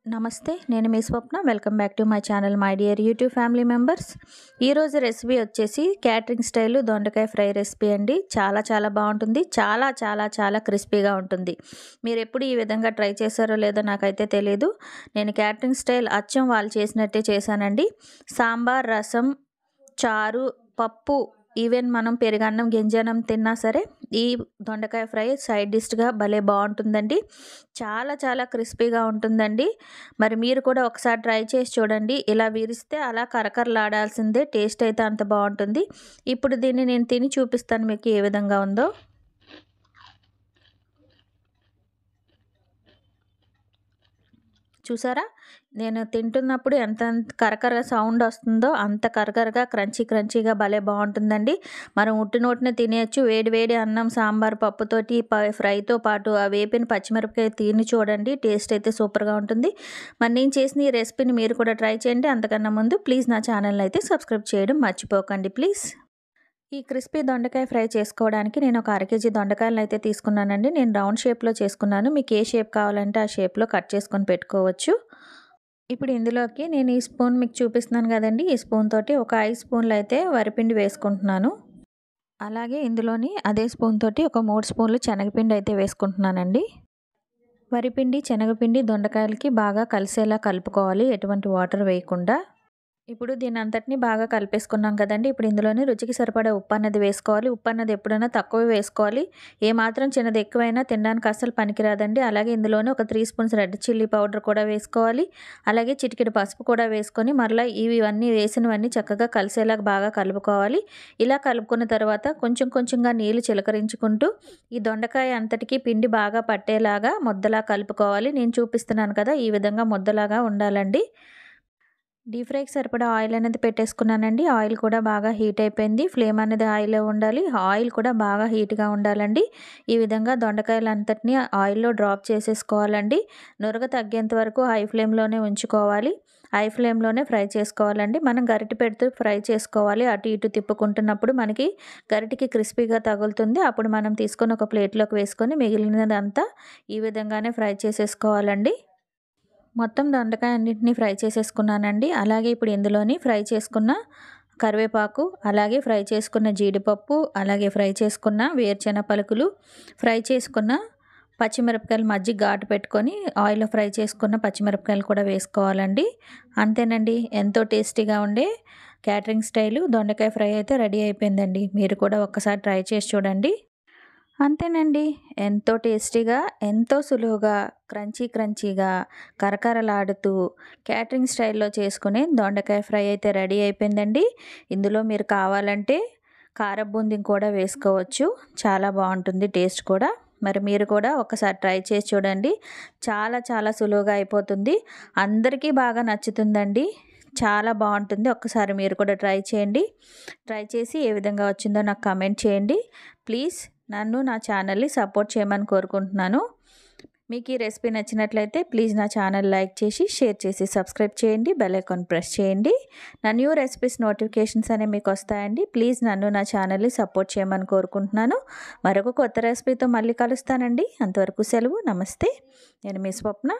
నమస్తే, నేను మీ Swapna. Welcome back to my channel my dear YouTube family members. ఈరోజు రెసిపీ వచ్చేసి క్యాటరింగ్ స్టైల్ దొండకాయ ఫ్రై రెసిపీ అండి. చాలా చాలా బాగుంటుంది. చాలా చాలా చాలా క్రిస్పీగా ఉంటుంది. మీరు ఎప్పుడు ఈ విధంగా ట్రై చేశారో లేదో నాకైతే తెలియదు. నేను క్యాటరింగ్ స్టైల్ అచ్చం వాళ్ళు చేసినట్టే చేశానండి. సాంబార్, రసం, చారు, పప్పు, ఈవెన్ మనం పెరుగన్నం, గింజన్నం తిన్నా సరే ఈ దొండకాయ ఫ్రై సైడ్ డిష్గా భలే బాగుంటుందండి. చాలా చాలా క్రిస్పీగా ఉంటుందండి. మరి మీరు కూడా ఒకసారి ట్రై చేసి చూడండి. ఇలా విరిస్తే అలా కరకరలాడాల్సిందే. టేస్ట్ అయితే అంత బాగుంటుంది. ఇప్పుడు దీన్ని నేను తిని చూపిస్తాను మీకు ఏ విధంగా ఉందో. చూసారా, నేను తింటున్నప్పుడు ఎంత కరకర సౌండ్ వస్తుందో అంత కరకరగా క్రంచీగా భలే బాగుంటుందండి. మనం నోటినే తినేయచ్చు. వేడి వేడి అన్నం, సాంబార్, పప్పుతోటి ఫ్రైతో పాటు ఆ వేపిన పచ్చిమిరపకాయ తిని చూడండి. టేస్ట్ అయితే సూపర్గా ఉంటుంది. మరి నేను చేసిన ఈ రెసిపీని మీరు కూడా ట్రై చేయండి. అంతకన్నా ముందు ప్లీజ్ నా ఛానల్ని అయితే సబ్స్క్రైబ్ చేయడం మర్చిపోకండి ప్లీజ్. ఈ క్రిస్పీ దొండకాయ ఫ్రై చేసుకోవడానికి నేను ఒక 1/2 కేజీ దొండకాయలను అయితే తీసుకున్నానండి. నేను రౌండ్ షేప్లో చేసుకున్నాను. మీకు ఏ షేప్ కావాలంటే ఆ షేప్లో కట్ చేసుకొని పెట్టుకోవచ్చు. ఇప్పుడు ఇందులోకి నేను ఈ స్పూన్ మీకు చూపిస్తున్నాను కదండి, ఈ స్పూన్ తోటి ఒక 5 స్పూన్లు అయితే వరిపిండి వేసుకుంటున్నాను. అలాగే ఇందులోని అదే స్పూన్ తోటి ఒక 3 స్పూన్లు శనగపిండి అయితే వేసుకుంటున్నానండి. వరిపిండి, శనగపిండి దొండకాయలకి బాగా కలిసేలా కలుపుకోవాలి, ఎటువంటి వాటర్ వేయకుండా. ఇప్పుడు దీని అంతటిని బాగా కలిపేసుకున్నాం కదండి. ఇప్పుడు ఇందులోని రుచికి సరిపడే ఉప్పు అన్నది వేసుకోవాలి. ఉప్పు అన్నది ఎప్పుడైనా తక్కువ వేసుకోవాలి. ఏమాత్రం చిన్నది ఎక్కువైనా తినడానికి అస్సలు పనికిరాదండి. అలాగే ఇందులోని ఒక 3 స్పూన్స్ రెడ్ చిల్లీ పౌడర్ కూడా వేసుకోవాలి. అలాగే చిటికెడు పసుపు కూడా వేసుకొని మరలా ఇవన్నీ వేసినవన్నీ చక్కగా కలిసేలాగా బాగా కలుపుకోవాలి. ఇలా కలుపుకున్న తర్వాత కొంచెంగా నీళ్లు చిలకరించుకుంటూ ఈ దొండకాయ అంతటికి పిండి బాగా పట్టేలాగా ముద్దలా కలుపుకోవాలి. నేను చూపిస్తున్నాను కదా, ఈ విధంగా ముద్దలాగా ఉండాలండి. డీప్ ఫ్రైకి సరిపడా ఆయిల్ అనేది పెట్టేసుకున్నానండి. ఆయిల్ కూడా బాగా హీట్ అయిపోయింది. ఫ్లేమ్ అనేది హైలో ఉండాలి. ఆయిల్ కూడా బాగా హీట్గా ఉండాలండి. ఈ విధంగా దొండకాయలు అంతటిని ఆయిల్లో డ్రాప్ చేసేసుకోవాలండి. నురగ తగ్గేంత వరకు హై ఫ్లేమ్లోనే ఉంచుకోవాలి. హై ఫ్లేమ్లోనే ఫ్రై చేసుకోవాలండి. మనం గరిటె పెడుతూ ఫ్రై చేసుకోవాలి. అటు ఇటు తిప్పుకుంటున్నప్పుడు మనకి గరిటెకి క్రిస్పీగా తగులుతుంది. అప్పుడు మనం తీసుకొని ఒక ప్లేట్లోకి వేసుకొని మిగిలినదంతా ఈ విధంగానే ఫ్రై చేసేసుకోవాలండి. మొత్తం దొండకాయ అన్నింటినీ ఫ్రై చేసేసుకున్నానండి. అలాగే ఇప్పుడు ఇందులోని ఫ్రై చేసుకున్న కరివేపాకు, అలాగే ఫ్రై చేసుకున్న జీడిపప్పు, అలాగే ఫ్రై చేసుకున్న వేరుశెనగ పలుకులు, ఫ్రై చేసుకున్న పచ్చిమిరపకాయలు మధ్య ఘాటు పెట్టుకొని ఆయిల్లో ఫ్రై చేసుకున్న పచ్చిమిరపకాయలు కూడా వేసుకోవాలండి. అంతేనండి, ఎంతో టేస్టీగా ఉండే క్యాటరింగ్ స్టైలు దొండకాయ ఫ్రై అయితే రెడీ అయిపోయిందండి. మీరు కూడా ఒక్కసారి ట్రై చేసి చూడండి. అంతేనండి, ఎంతో టేస్టీగా, ఎంతో సులువుగా, క్రంచీగా, కరకరలాడుతూ క్యాటరింగ్ స్టైల్లో చేసుకునే దొండకాయ ఫ్రై అయితే రెడీ అయిపోయిందండి. ఇందులో మీరు కావాలంటే కారం బూందీ కూడా వేసుకోవచ్చు. చాలా బాగుంటుంది టేస్ట్ కూడా. మరి మీరు కూడా ఒకసారి ట్రై చేసి చూడండి. చాలా చాలా సులువుగా అయిపోతుంది. అందరికీ బాగా నచ్చుతుందండి. చాలా బాగుంటుంది. ఒక్కసారి మీరు కూడా ట్రై చేయండి. ట్రై చేసి ఏ విధంగా వచ్చిందో నాకు కామెంట్ చేయండి ప్లీజ్. నన్ను, నా ఛానల్ని సపోర్ట్ చేయమని కోరుకుంటున్నాను. మీకు ఈ రెసిపీ నచ్చినట్లయితే ప్లీజ్ నా ఛానల్ లైక్ చేసి, షేర్ చేసి, సబ్స్క్రైబ్ చేయండి. బెల్ ఐకాన్ ప్రెస్ చేయండి. నా న్యూ రెసిపీస్ నోటిఫికేషన్స్ అనేవి మీకు వస్తాయండి. ప్లీజ్ నన్ను, నా ఛానల్ని సపోర్ట్ చేయమని కోరుకుంటున్నాను. మరొక కొత్త రెసిపీతో మళ్ళీ కలుస్తానండి. అంతవరకు సెలవు. నమస్తే, నేను మీ స్వప్న.